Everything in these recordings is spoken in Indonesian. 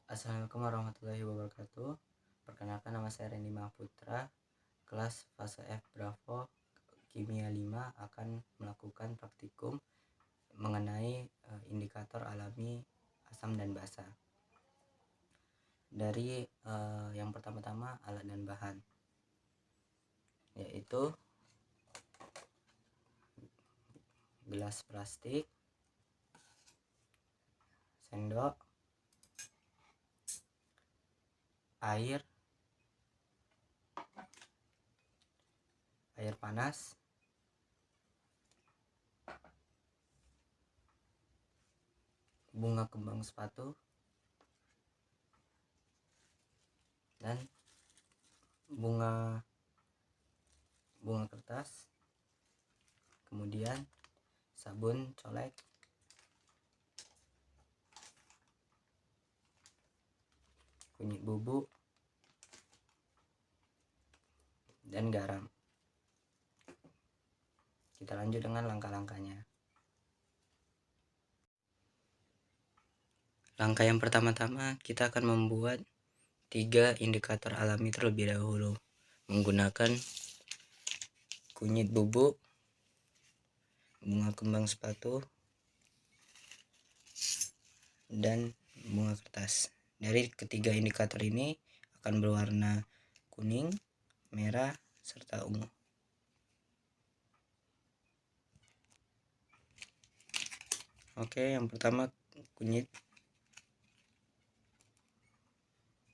Assalamualaikum warahmatullahi wabarakatuh. Perkenalkan, nama saya Randy Mahputra. Kelas fase F Bravo Kimia 5 akan melakukan praktikum mengenai indikator alami asam dan basa. Dari yang pertama-tama alat dan bahan, yaitu gelas plastik, sendok, air panas, bunga kembang sepatu, dan bunga kertas, kemudian sabun colek, kunyit bubuk, dan garam. Kita lanjut dengan langkah-langkahnya. Langkah yang pertama-tama, kita akan membuat 3 indikator alami terlebih dahulu menggunakan kunyit bubuk, bunga kembang sepatu, dan bunga kertas. Dari ketiga indikator ini akan berwarna kuning, merah, serta ungu. Oke, yang pertama kunyit.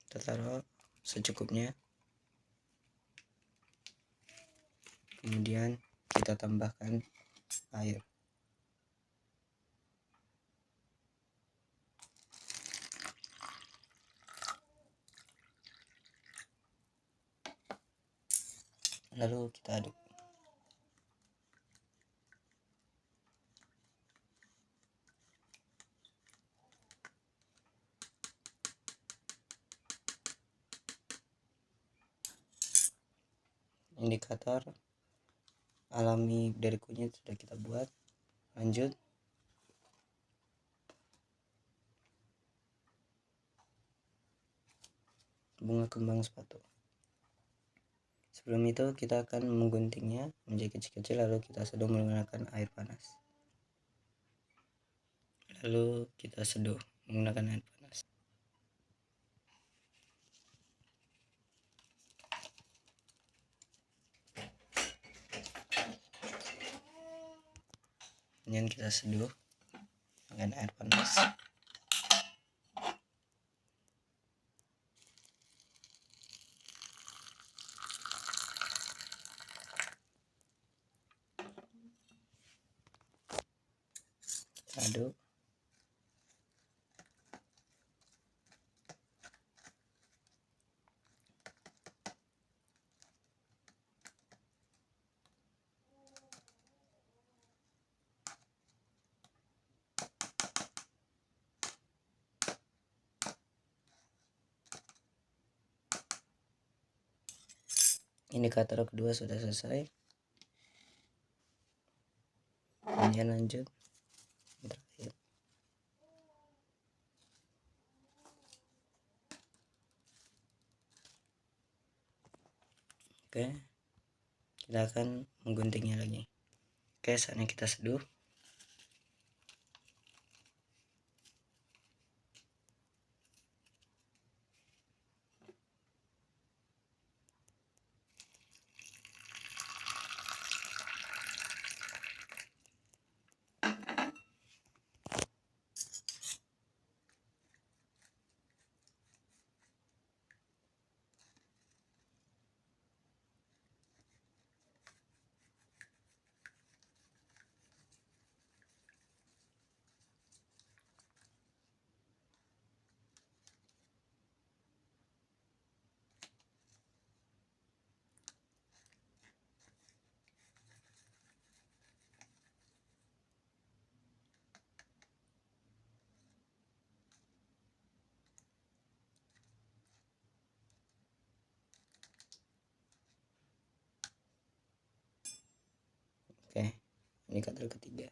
Kita taruh secukupnya. Kemudian kita tambahkan air. Lalu kita aduk. Indikator alami dari kunyit sudah kita buat. Lanjut, bunga kembang sepatu. Sebelum itu kita akan mengguntingnya menjadi kecil-kecil, lalu kita seduh menggunakan air panas. Lalu kita seduh menggunakan air panas. Kemudian kita seduh dengan air panas. Aduk. Indikator kedua sudah selesai. Kemudian lanjut terakhir. Oke, kita akan mengguntingnya lagi. Oke, saatnya kita seduh. Oke, indikator ketiga.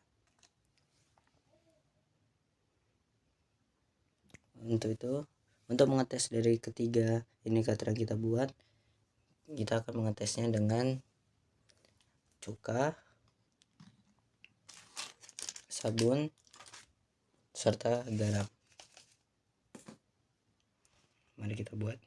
Untuk mengetes dari ketiga indikator yang kita buat, kita akan mengetesnya dengan cuka, sabun, serta garam. Mari kita buat.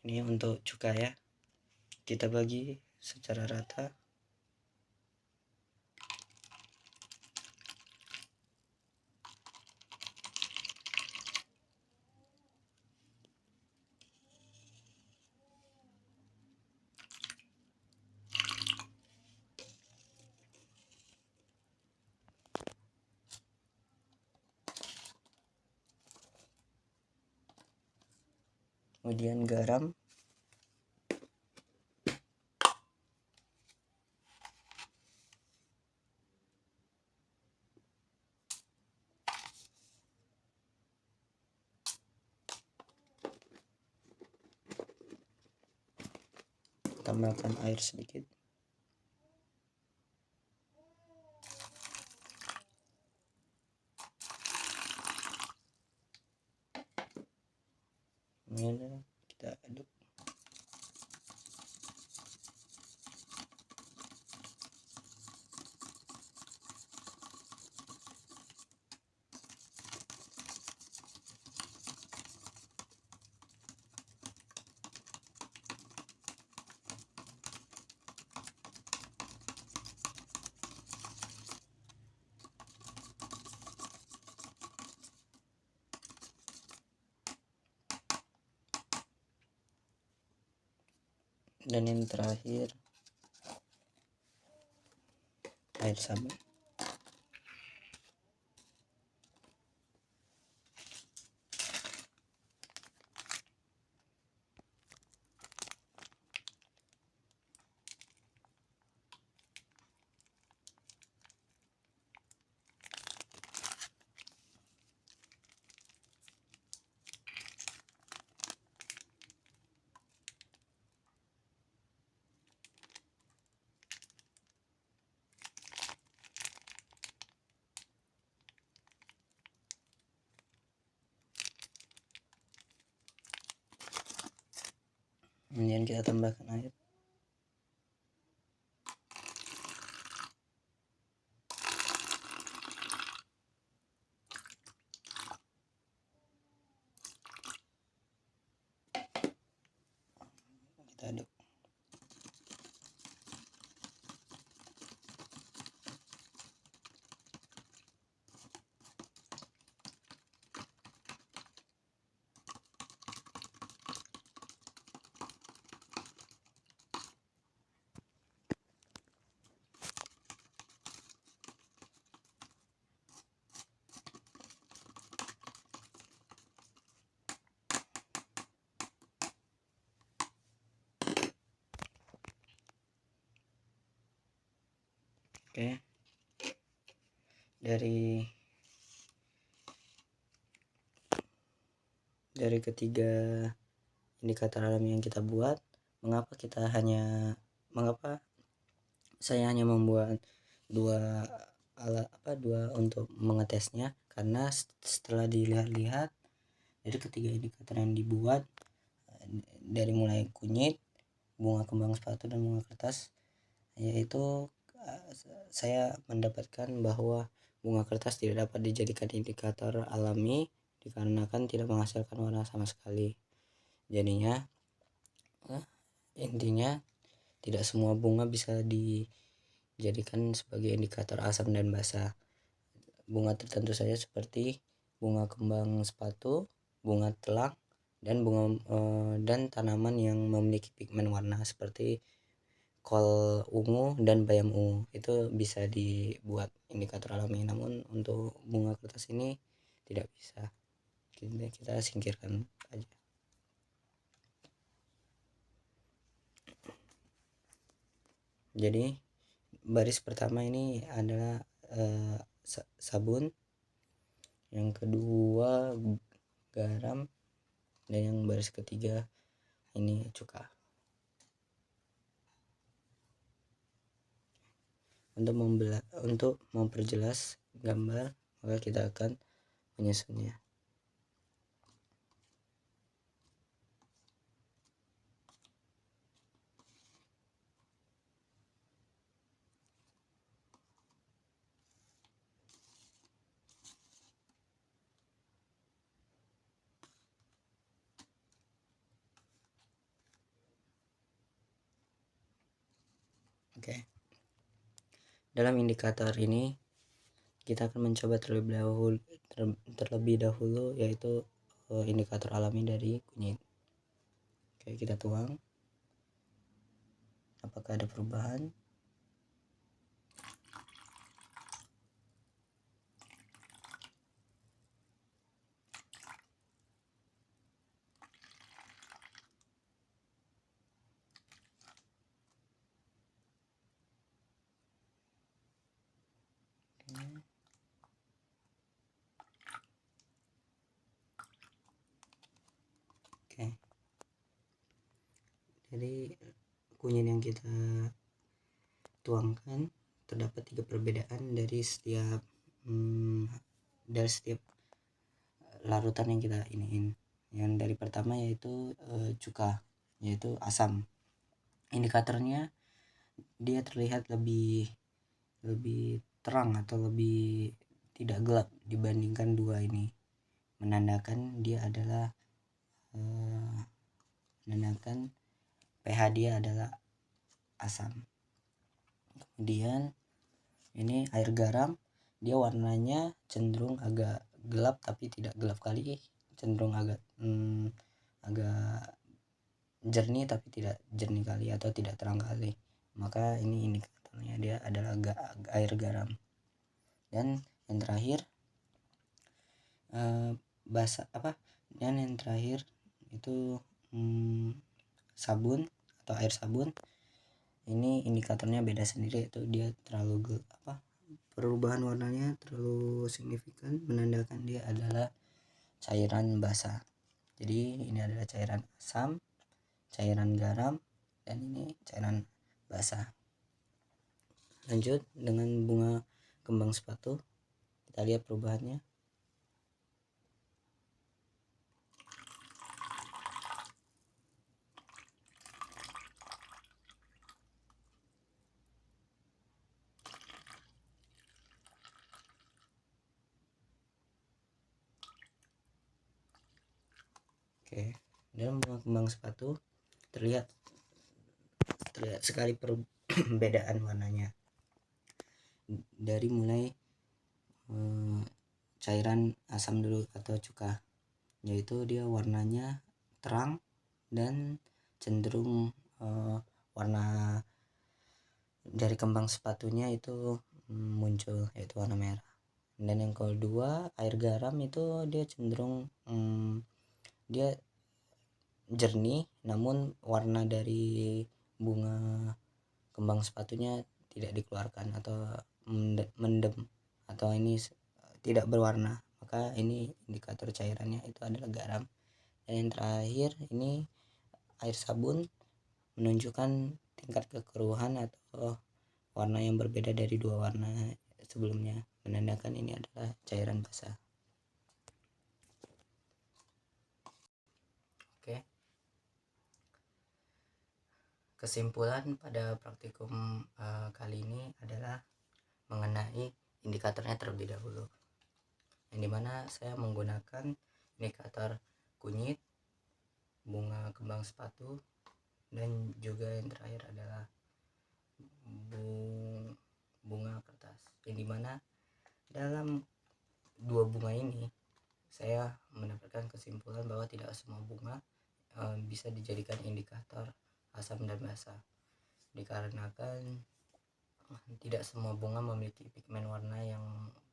Ini untuk cuka ya, kita bagi secara rata. Kemudian garam, tambahkan air sedikit. Kemudian kita aduk. Dan yang terakhir, air sabun. Kemudian kita tambahkan air. Kita aduk. Oke. Dari ketiga indikator alami yang kita buat, mengapa saya hanya membuat dua untuk mengetesnya? Karena setelah dilihat-lihat dari ketiga indikator yang dibuat, dari mulai kunyit, bunga kembang sepatu, dan bunga kertas, yaitu saya mendapatkan bahwa bunga kertas tidak dapat dijadikan indikator alami dikarenakan tidak menghasilkan warna sama sekali. Jadinya intinya tidak semua bunga bisa dijadikan sebagai indikator asam dan basa. Bunga tertentu saja seperti bunga kembang sepatu, bunga telang, dan tanaman yang memiliki pigmen warna seperti kol ungu dan bayam ungu itu bisa dibuat indikator alami. Namun untuk bunga kertas ini tidak bisa, kita singkirkan aja. Jadi baris pertama ini adalah sabun, yang kedua garam, dan yang baris ketiga ini cuka. Untuk memperjelas gambar, maka kita akan menyusunnya. Oke. Dalam indikator ini kita akan mencoba terlebih dahulu yaitu indikator alami dari kunyit. Oke, kita tuang. Apakah ada perubahan? Oke. Jadi kunyit yang kita tuangkan terdapat 3 perbedaan dari setiap larutan yang kita iniin. Yang dari pertama yaitu cuka, yaitu asam. Indikatornya dia terlihat lebih terang atau lebih tidak gelap dibandingkan dua ini, menandakan dia adalah menandakan pH dia adalah asam. Kemudian ini air garam, dia warnanya cenderung agak gelap tapi tidak gelap kali, cenderung agak jernih tapi tidak jernih kali atau tidak terang kali, maka ini indikatornya dia adalah air garam. Dan yang terakhir dan yang terakhir itu sabun atau air sabun. Ini indikatornya beda sendiri, yaitu dia terlalu perubahan warnanya terlalu signifikan, menandakan dia adalah cairan basah. Jadi ini adalah cairan asam, cairan garam, dan ini cairan basah. Lanjut dengan bunga kembang sepatu, kita lihat perubahannya. Oke, dalam bunga kembang sepatu terlihat sekali perbedaan warnanya. Dari mulai cairan asam dulu atau cuka, yaitu dia warnanya terang dan cenderung warna dari kembang sepatunya itu muncul, yaitu warna merah. Dan yang kedua, air garam itu dia cenderung dia jernih, namun warna dari bunga kembang sepatunya tidak dikeluarkan atau mendem atau ini tidak berwarna, maka ini indikator cairannya itu adalah garam. Dan yang terakhir ini air sabun menunjukkan tingkat kekeruhan atau warna yang berbeda dari dua warna sebelumnya, menandakan ini adalah cairan basah. Oke. Kesimpulan pada praktikum kali ini adalah mengenai indikatornya terlebih dahulu, yang dimana saya menggunakan indikator kunyit, bunga kembang sepatu, dan juga yang terakhir adalah bunga kertas, yang dimana dalam dua bunga ini saya mendapatkan kesimpulan bahwa tidak semua bunga bisa dijadikan indikator asam dan basah, dikarenakan tidak semua bunga memiliki pigmen warna yang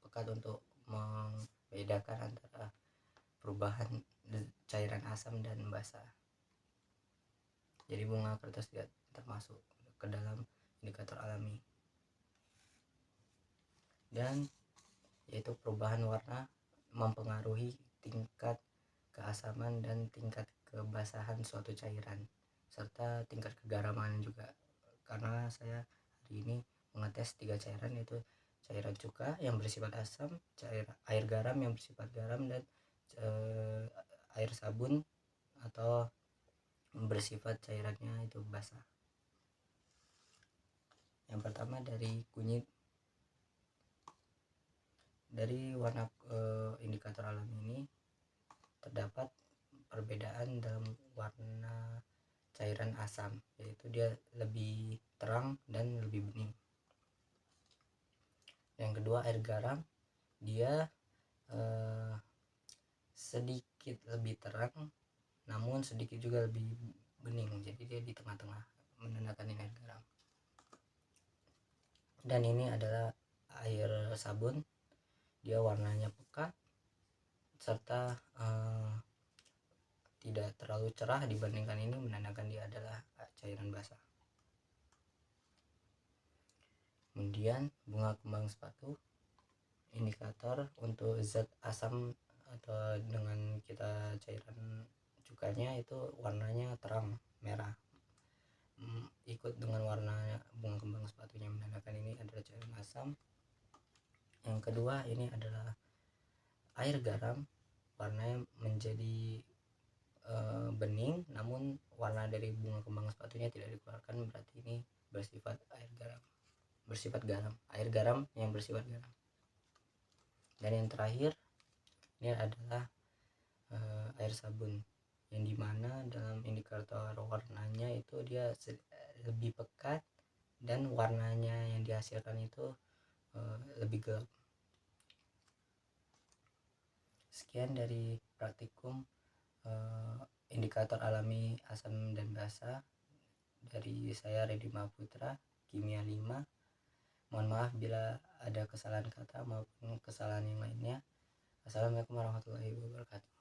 pekat untuk membedakan antara perubahan cairan asam dan basah. Jadi bunga kertas tidak termasuk ke dalam indikator alami. Dan yaitu perubahan warna mempengaruhi tingkat keasaman dan tingkat kebasahan suatu cairan, serta tingkat kegaraman juga. Karena saya hari ini mengetes 3 cairan, yaitu cairan cuka yang bersifat asam, air garam yang bersifat garam, dan air sabun atau bersifat cairannya itu basah. Yang pertama dari kunyit. Dari warna indikator alami ini terdapat perbedaan dalam warna cairan asam, yaitu dia lebih terang dan lebih bening. Yang kedua air garam, dia sedikit lebih terang namun sedikit juga lebih bening, jadi dia di tengah-tengah, menandakan ini air garam. Dan ini adalah air sabun, dia warnanya pekat serta tidak terlalu cerah dibandingkan ini, menandakan dia adalah cairan basah. Kemudian bunga kembang sepatu, indikator untuk zat asam atau dengan kita cairan cukanya itu warnanya terang merah, ikut dengan warna bunga kembang sepatunya, menandakan ini adalah cairan asam. Yang kedua ini adalah air garam, warnanya menjadi bening namun warna dari bunga kembang sepatunya tidak dikeluarkan, berarti ini bersifat air garam, air garam yang bersifat garam. Dan yang terakhir ini adalah air sabun, yang dimana dalam indikator warnanya itu dia lebih pekat dan warnanya yang dihasilkan itu lebih gelap. Sekian dari praktikum indikator alami asam dan basa dari saya Reddy Mahaputra, Kimia 5. Mohon maaf bila ada kesalahan kata maupun kesalahan yang lainnya. Assalamualaikum warahmatullahi wabarakatuh.